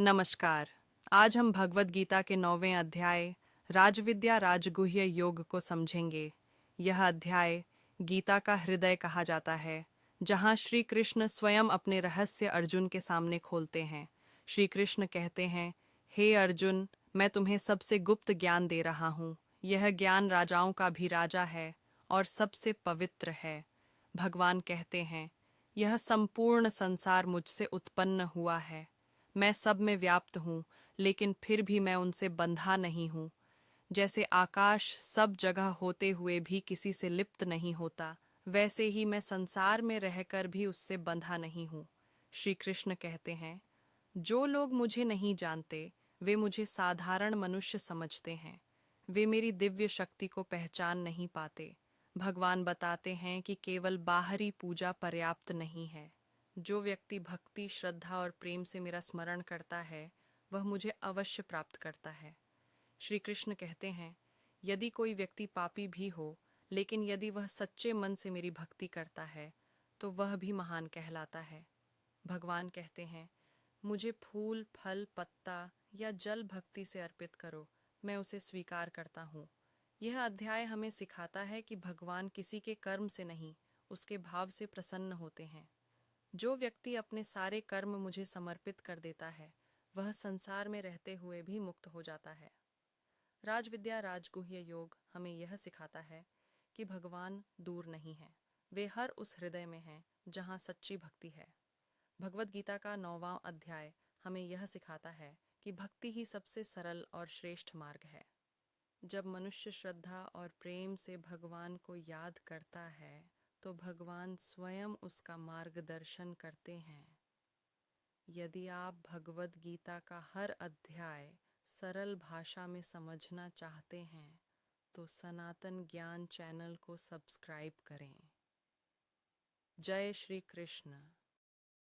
नमस्कार। आज हम भगवद गीता के 9वें अध्याय राजविद्या राजगुह्य योग को समझेंगे। यह अध्याय गीता का हृदय कहा जाता है, जहाँ श्री कृष्ण स्वयं अपने रहस्य अर्जुन के सामने खोलते हैं। श्री कृष्ण कहते हैं, हे अर्जुन, मैं तुम्हें सबसे गुप्त ज्ञान दे रहा हूँ। यह ज्ञान राजाओं का भी राजा है और सबसे पवित्र है। भगवान कहते हैं, यह संपूर्ण संसार मुझसे उत्पन्न हुआ है। मैं सब में व्याप्त हूँ, लेकिन फिर भी मैं उनसे बंधा नहीं हूँ। जैसे आकाश सब जगह होते हुए भी किसी से लिप्त नहीं होता, वैसे ही मैं संसार में रहकर भी उससे बंधा नहीं हूँ। श्री कृष्ण कहते हैं, जो लोग मुझे नहीं जानते वे मुझे साधारण मनुष्य समझते हैं। वे मेरी दिव्य शक्ति को पहचान नहीं पाते। भगवान बताते हैं कि केवल बाहरी पूजा पर्याप्त नहीं है। जो व्यक्ति भक्ति, श्रद्धा और प्रेम से मेरा स्मरण करता है, वह मुझे अवश्य प्राप्त करता है। श्री कृष्ण कहते हैं, यदि कोई व्यक्ति पापी भी हो, लेकिन यदि वह सच्चे मन से मेरी भक्ति करता है, तो वह भी महान कहलाता है। भगवान कहते हैं, मुझे फूल, फल, पत्ता या जल भक्ति से अर्पित करो, मैं उसे स्वीकार करता हूँ। यह अध्याय हमें सिखाता है कि भगवान किसी के कर्म से नहीं, उसके भाव से प्रसन्न होते हैं। जो व्यक्ति अपने सारे कर्म मुझे समर्पित कर देता है, वह संसार में रहते हुए भी मुक्त हो जाता है। राजविद्या राजगुह्य योग हमें यह सिखाता है कि भगवान दूर नहीं है, वे हर उस हृदय में हैं जहाँ सच्ची भक्ति है। भगवद गीता का 9वां अध्याय हमें यह सिखाता है कि भक्ति ही सबसे सरल और श्रेष्ठ मार्ग है। जब मनुष्य श्रद्धा और प्रेम से भगवान को याद करता है, तो भगवान स्वयं उसका मार्गदर्शन करते हैं। यदि आप भगवद गीता का हर अध्याय सरल भाषा में समझना चाहते हैं, तो सनातन ज्ञान चैनल को सब्सक्राइब करें। जय श्री कृष्ण।